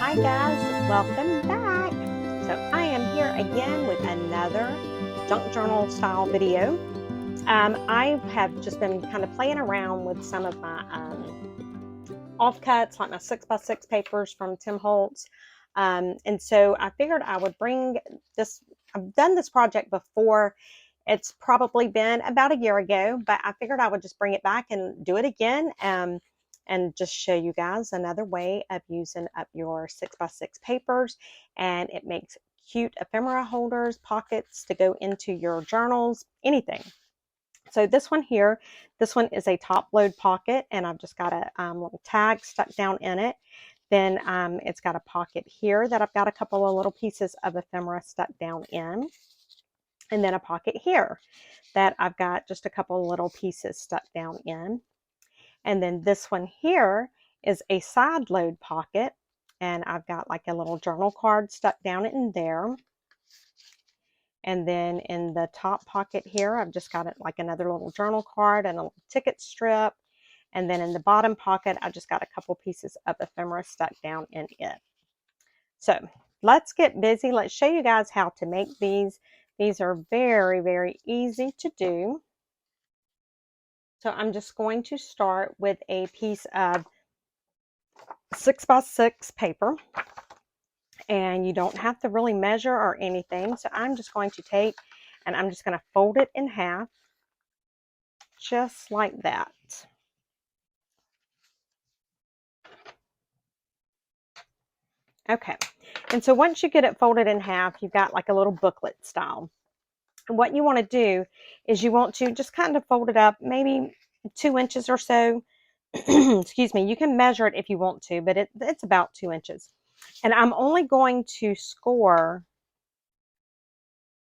Hi guys, welcome back. So I am here again with another junk journal style video. I have just been kind of playing around with some of my offcuts, like my 6x6 papers from Tim Holtz. And so I figured I would bring this. I've done this project before. It's probably been about a year ago, but I figured I would just bring it back and do it again. And just show you guys another way of using up your 6x6 papers. And it makes cute ephemera holders, pockets to go into your journals, anything. So this one here, this one is a top load pocket, and I've just got a little tag stuck down in it. Then it's got a pocket here that I've got a couple of little pieces of ephemera stuck down in. And then a pocket here that I've got just a couple of little pieces stuck down in. And then this one here is a side load pocket, and I've got like a little journal card stuck down in there. And then in the top pocket here, I've just got it like another little journal card and a little ticket strip. And then in the bottom pocket, I just got a couple pieces of ephemera stuck down in it. So let's get busy. Let's show you guys how to make these. These are very, very easy to do. So I'm just going to start with a piece of 6x6 paper, and you don't have to really measure or anything. So I'm just going to take and I'm just going to fold it in half, just like that. Okay, and so once you get it folded in half, you've got like a little booklet style. And what you want to do is you want to just kind of fold it up, maybe 2 inches or so. Excuse me, you can measure it if you want to, but it's about 2 inches. And I'm only going to score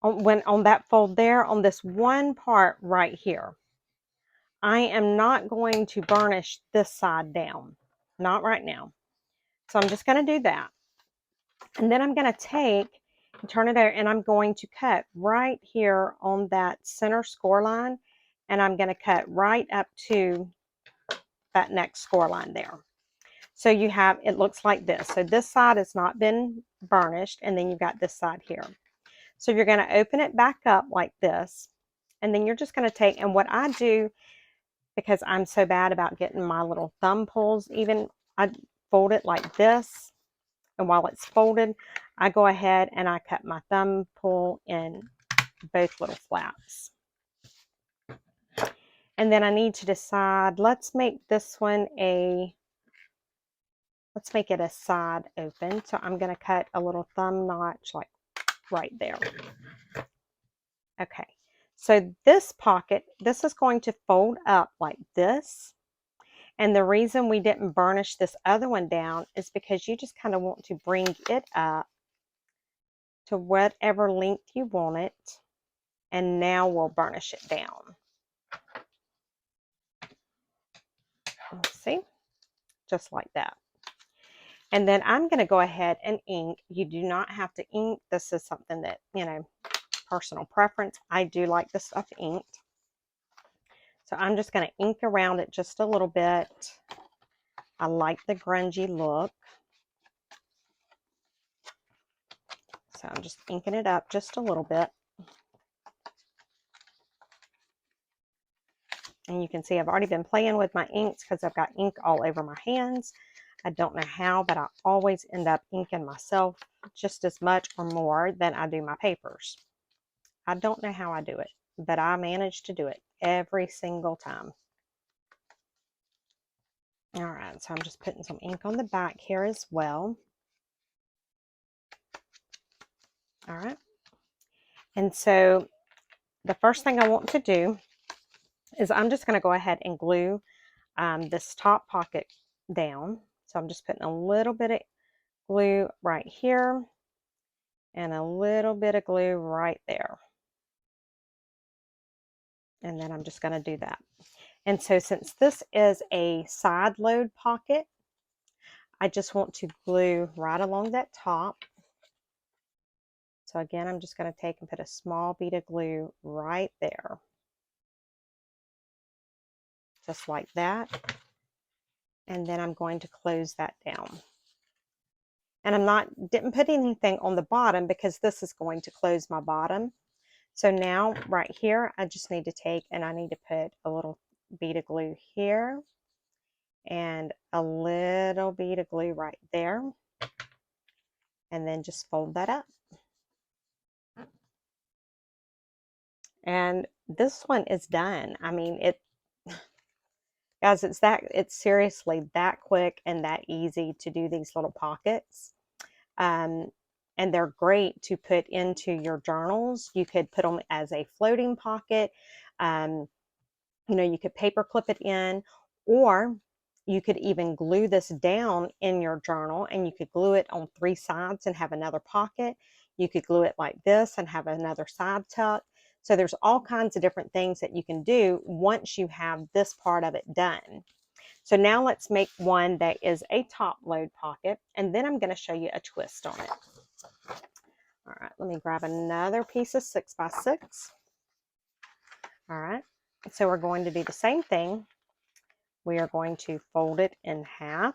on that fold there, on this one part right here. I am not going to burnish this side down, not right now. So I'm just going to do that. And then I'm going to take and turn it over, and I'm going to cut right here on that center score line, and I'm going to cut right up to that next score line there. So you have, it looks like this. So this side has not been burnished, and then you've got this side here. So you're going to open it back up like this, and then you're just going to take, and what I do, because I'm so bad about getting my little thumb pulls even, I fold it like this, and while it's folded, I go ahead and I cut my thumb pull in both little flaps. And then I need to decide, let's make this one let's make it a side open. So I'm going to cut a little thumb notch like right there. Okay, so this pocket, this is going to fold up like this. And the reason we didn't burnish this other one down is because you just kind of want to bring it up to whatever length you want it. And now we'll burnish it down. See, just like that. And then I'm going to go ahead and ink. You do not have to ink. This is something that, you know, personal preference. I do like this stuff inked. So I'm just going to ink around it just a little bit. I like the grungy look. So I'm just inking it up just a little bit. And you can see I've already been playing with my inks because I've got ink all over my hands. I don't know how, but I always end up inking myself just as much or more than I do my papers. I don't know how I do it, but I manage to do it every single time. All right, so I'm just putting some ink on the back here as well. All right. And so the first thing I want to do is I'm just going to go ahead and glue this top pocket down. So I'm just putting a little bit of glue right here and a little bit of glue right there. And then I'm just going to do that. And so since this is a side load pocket, I just want to glue right along that top. So again, I'm just going to take and put a small bead of glue right there. Just like that. And then I'm going to close that down. And didn't put anything on the bottom because this is going to close my bottom. So now right here, I just need to take and I need to put a little bead of glue here and a little bead of glue right there. And then just fold that up. And this one is done. I mean, guys, it's seriously that quick and that easy to do these little pockets. And they're great to put into your journals. You could put them as a floating pocket. You know, you could paper clip it in, or you could even glue this down in your journal and you could glue it on 3 sides and have another pocket. You could glue it like this and have another side tuck. So there's all kinds of different things that you can do once you have this part of it done. So now let's make one that is a top load pocket, and then I'm going to show you a twist on it. All right, let me grab another piece of 6x6. All right, so we're going to do the same thing. We are going to fold it in half.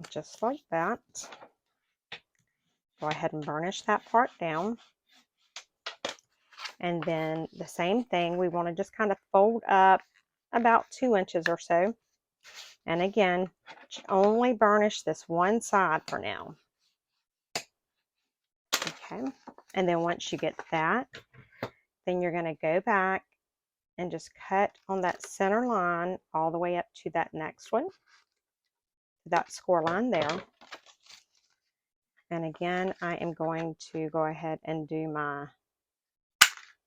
Just like that. Go ahead and burnish that part down. And then the same thing, we want to just kind of fold up about 2 inches or so. And again, only burnish this one side for now. Okay, and then once you get that, then you're going to go back and just cut on that center line all the way up to that next one, that score line there. And again, I am going to go ahead and do my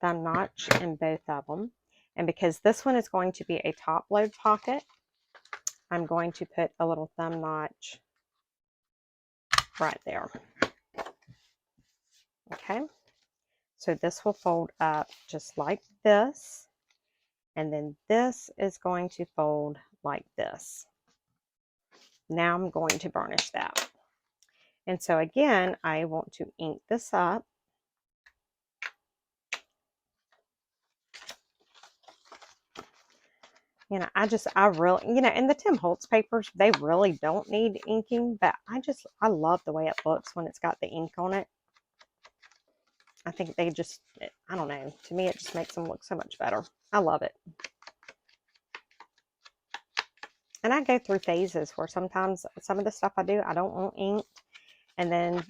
thumb notch in both of them. And because this one is going to be a top load pocket, I'm going to put a little thumb notch right there. Okay, so this will fold up just like this. And then this is going to fold like this. Now I'm going to burnish that. And so again, I want to ink this up. You know, I really, you know, and the Tim Holtz papers, they really don't need inking, but I love the way it looks when it's got the ink on it. I think they just, I don't know, to me it just makes them look so much better. I love it. And I go through phases where sometimes some of the stuff I do, I don't want inked. And then,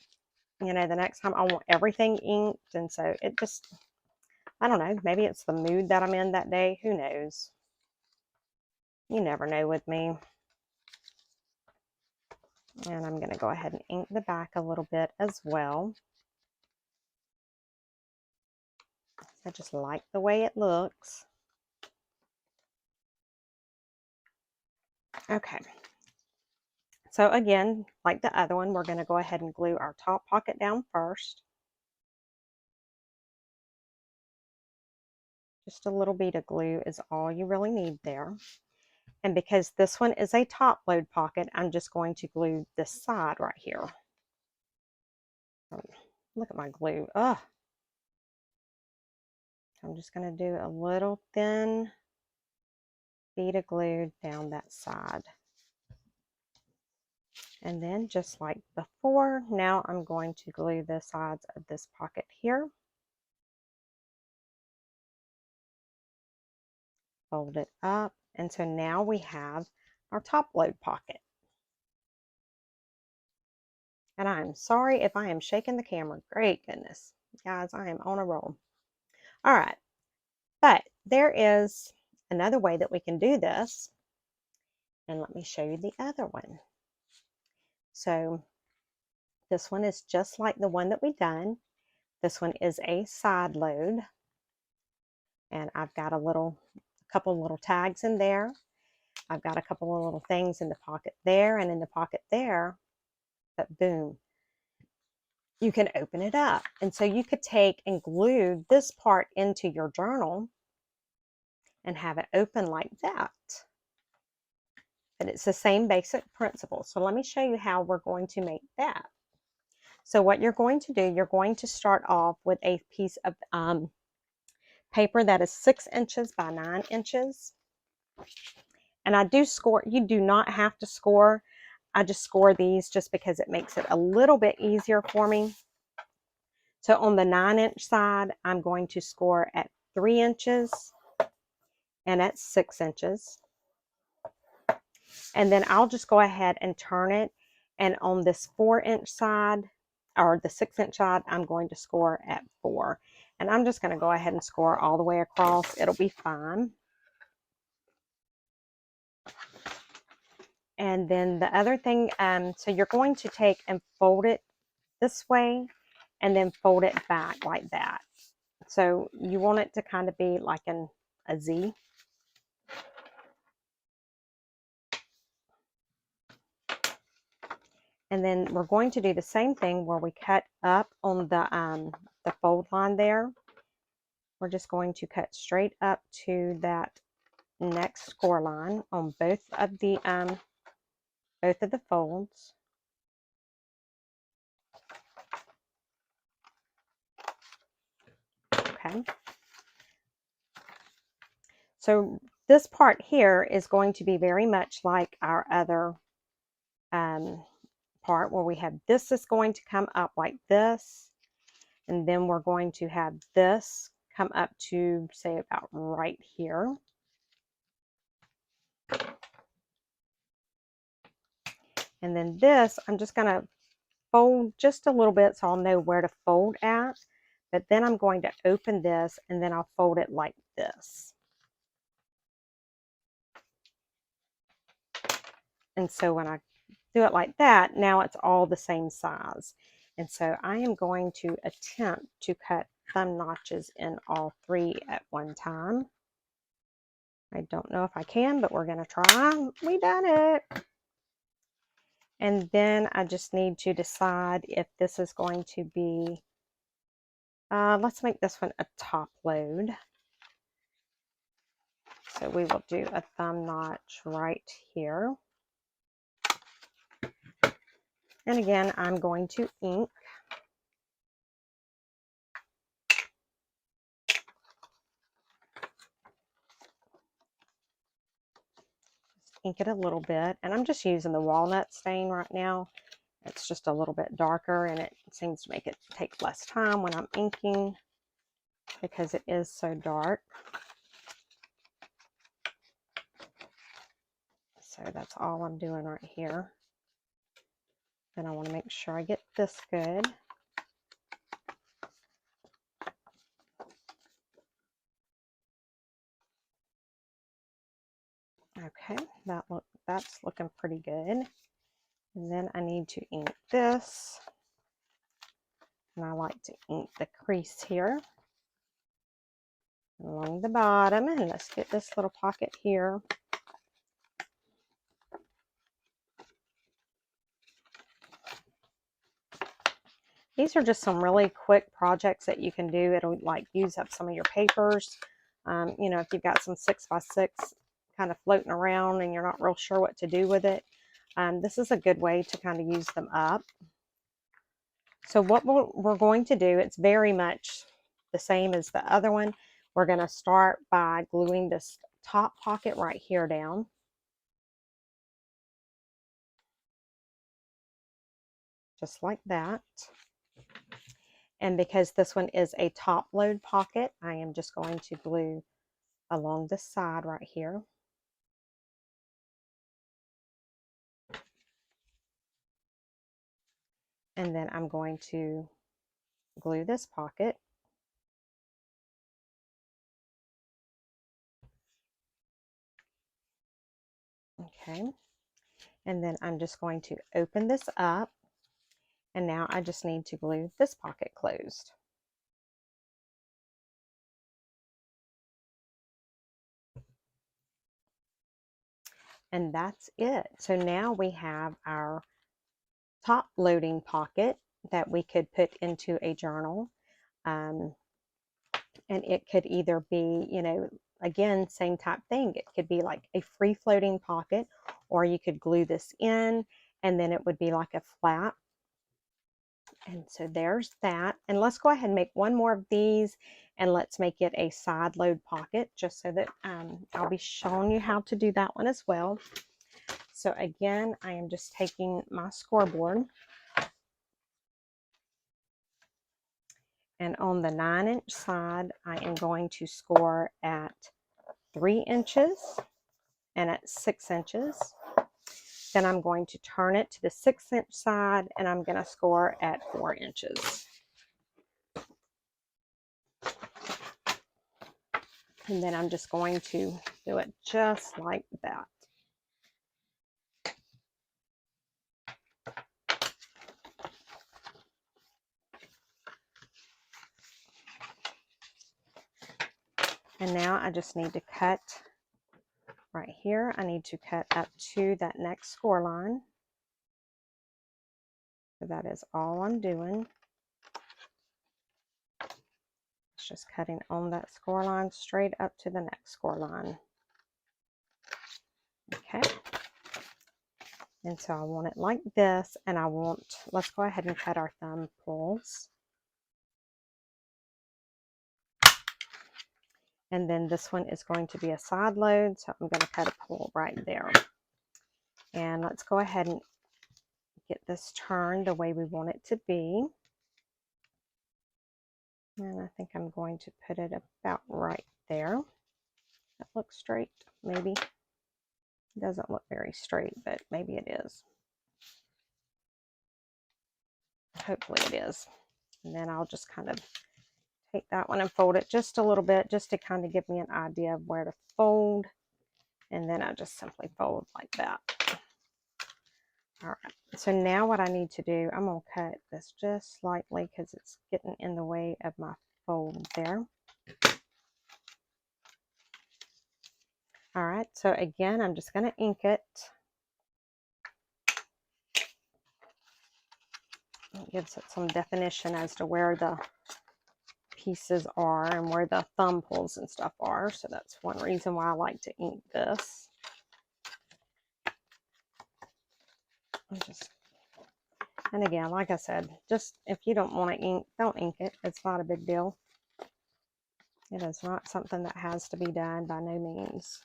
you know, the next time I want everything inked. And so it just, I don't know, maybe it's the mood that I'm in that day. Who knows? You never know with me. And I'm going to go ahead and ink the back a little bit as well. I just like the way it looks. Okay. So again, like the other one, we're going to go ahead and glue our top pocket down first. Just a little bit of glue is all you really need there. And because this one is a top load pocket, I'm just going to glue this side right here. Look at my glue. Ugh. I'm just going to do a little thin bead of glue down that side. And then just like before, now I'm going to glue the sides of this pocket here. Fold it up. And so now we have our top load pocket. And I'm sorry if I am shaking the camera. Great goodness. Guys, I am on a roll. All right. But there is another way that we can do this. And let me show you the other one. So this one is just like the one that we done. This one is a side load. And I've got a little couple little tags in there. I've got a couple of little things in the pocket there and in the pocket there, but boom, you can open it up. And so you could take and glue this part into your journal and have it open like that. And it's the same basic principle. So let me show you how we're going to make that. So what you're going to do, you're going to start off with a piece of paper that is 6 inches by 9 inches. And I do score, you do not have to score. I just score these just because it makes it a little bit easier for me. So on the 9-inch side, I'm going to score at 3 inches and at 6 inches. And then I'll just go ahead and turn it. And on this 4-inch side, or the 6-inch side, I'm going to score at 4. And I'm just going to go ahead and score all the way across. It'll be fine. And then the other thing, so you're going to take and fold it this way and then fold it back like that. So you want it to kind of be like a Z. And then we're going to do the same thing where we cut up on the fold line there. We're just going to cut straight up to that next score line on both of the folds. Okay. So this part here is going to be very much like our other part where we have this is going to come up like this, and then we're going to have this come up to say about right here. And then this, I'm just going to fold just a little bit so I'll know where to fold at. But then I'm going to open this and then I'll fold it like this. And so when I do it like that, now it's all the same size. And so I am going to attempt to cut thumb notches in all 3 at one time. I don't know if I can, but we're going to try. We done it. And then I just need to decide if this is going to be, let's make this one a top load. So we will do a thumb notch right here. And again, I'm going to ink. Just ink it a little bit. And I'm just using the walnut stain right now. It's just a little bit darker and it seems to make it take less time when I'm inking because it is so dark. So that's all I'm doing right here. Then I want to make sure I get this good. Okay, that's looking pretty good. And then I need to ink this. And I like to ink the crease here along the bottom. And let's get this little pocket here. These are just some really quick projects that you can do. It'll like use up some of your papers. You know, if you've got some 6x6 kind of floating around and you're not real sure what to do with it, this is a good way to kind of use them up. So what we're going to do, it's very much the same as the other one. We're going to start by gluing this top pocket right here down. Just like that. And because this one is a top load pocket, I am just going to glue along the side right here. And then I'm going to glue this pocket. Okay. And then I'm just going to open this up. And now I just need to glue this pocket closed. And that's it. So now we have our top loading pocket that we could put into a journal. And it could either be, you know, again, same type thing. It could be like a free floating pocket, or you could glue this in and then it would be like a flap. And so there's that. And let's go ahead and make one more of these, and let's make it a side load pocket, just so that I'll be showing you how to do that one as well. So again, I am just taking my scoreboard, and on the 9-inch side, I am going to score at 3 inches and at 6 inches. Then I'm going to turn it to the 6-inch side, and I'm going to score at 4 inches. And then I'm just going to do it just like that. And now I just need to cut right here. I need to cut up to that next score line. So that is all I'm doing. It's just cutting on that score line straight up to the next score line. Okay. And so I want it like this, and let's go ahead and cut our thumb pulls. And then this one is going to be a side load, so I'm going to cut a pull right there. And let's go ahead and get this turned the way we want it to be. And I think I'm going to put it about right there. That looks straight, maybe. It doesn't look very straight, but maybe it is. Hopefully it is. And then I'll just kind of take that one and fold it just a little bit, just to kind of give me an idea of where to fold. And then I just simply fold like that. All right, so now what I need to do, I'm going to cut this just slightly because it's getting in the way of my fold there. All right, so again, I'm just going to ink it. It gives it some definition as to where the pieces are and where the thumb pulls and stuff are. So that's one reason why I like to ink this. And again, like I said, just if you don't want to ink, don't ink it. It's not a big deal. It is not something that has to be done, by no means.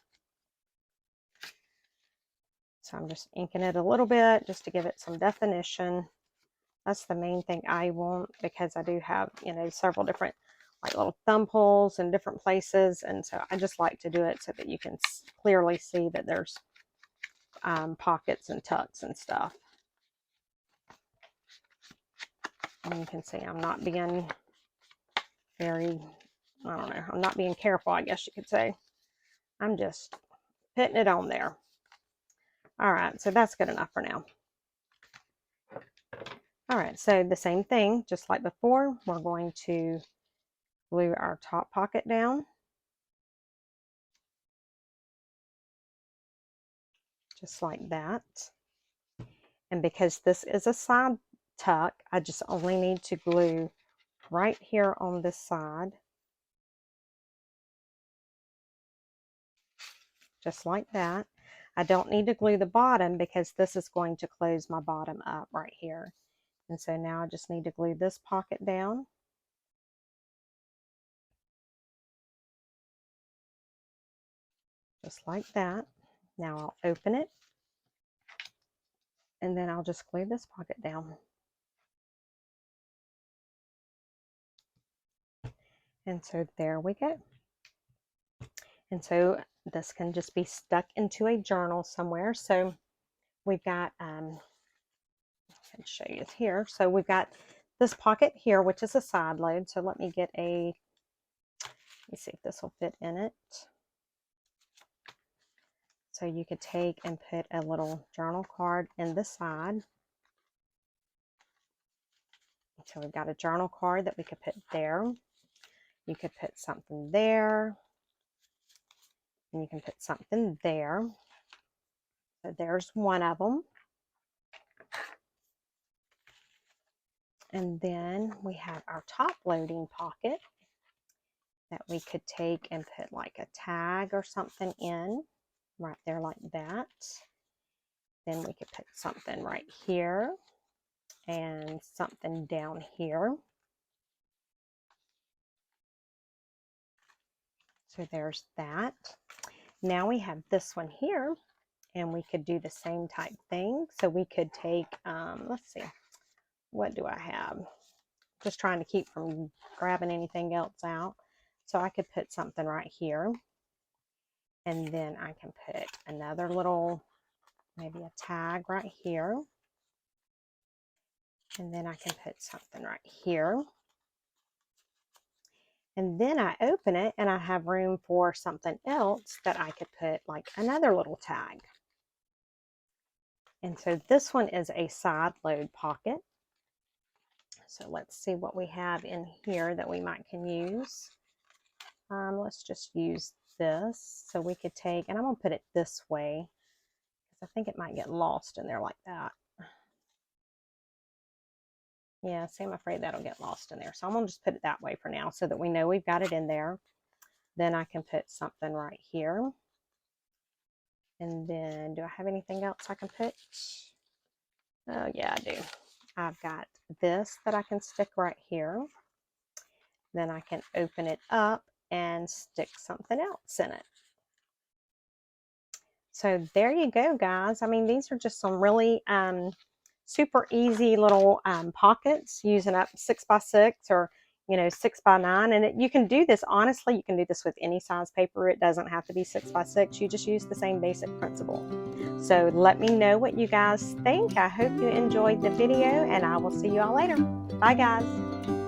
So I'm just inking it a little bit just to give it some definition. That's the main thing I want, because I do have, you know, several different like little thumb pulls in different places. And so I just like to do it so that you can clearly see that there's pockets and tucks and stuff. And you can see I'm not being very, I don't know, I'm not being careful, I guess you could say. I'm just putting it on there. All right, so that's good enough for now. All right, so the same thing, just like before, we're going to glue our top pocket down. Just like that. And because this is a side tuck, I just only need to glue right here on this side. Just like that. I don't need to glue the bottom because this is going to close my bottom up right here. And so now I just need to glue this pocket down. Just like that. Now I'll open it. And then I'll just glue this pocket down. And so there we go. And so this can just be stuck into a journal somewhere. So we've got, I can show you here. So we've got this pocket here, which is a side load. So let me get let me see if this will fit in it. So you could take and put a little journal card in the side. So we've got a journal card that we could put there. You could put something there. And you can put something there. So there's one of them. And then we have our top loading pocket that we could take and put like a tag or something in right there like that. Then we could put something right here and something down here. So there's that. Now we have this one here, and we could do the same type thing. So we could take, let's see, what do I have? Just trying to keep from grabbing anything else out. So I could put something right here. And then I can put another little, maybe a tag right here. And then I can put something right here. And then I open it and I have room for something else that I could put like another little tag. And so this one is a side load pocket. So let's see what we have in here that we might can use. Let's just use this. So we could take, and I'm going to put it this way because I think it might get lost in there like that. Yeah, see, I'm afraid that'll get lost in there. So I'm going to just put it that way for now so that we know we've got it in there. Then I can put something right here. And then do I have anything else I can put? Oh, yeah, I do. I've got this that I can stick right here. Then I can open it up and stick something else in it. So there you go, guys. I mean, these are just some really super easy little pockets using up 6x6 or 6x9. And you can do this, honestly, you can do this with any size paper. It doesn't have to be 6x6. You just use the same basic principle. So let me know what you guys think. I hope you enjoyed the video, and I will see you all later. Bye, guys.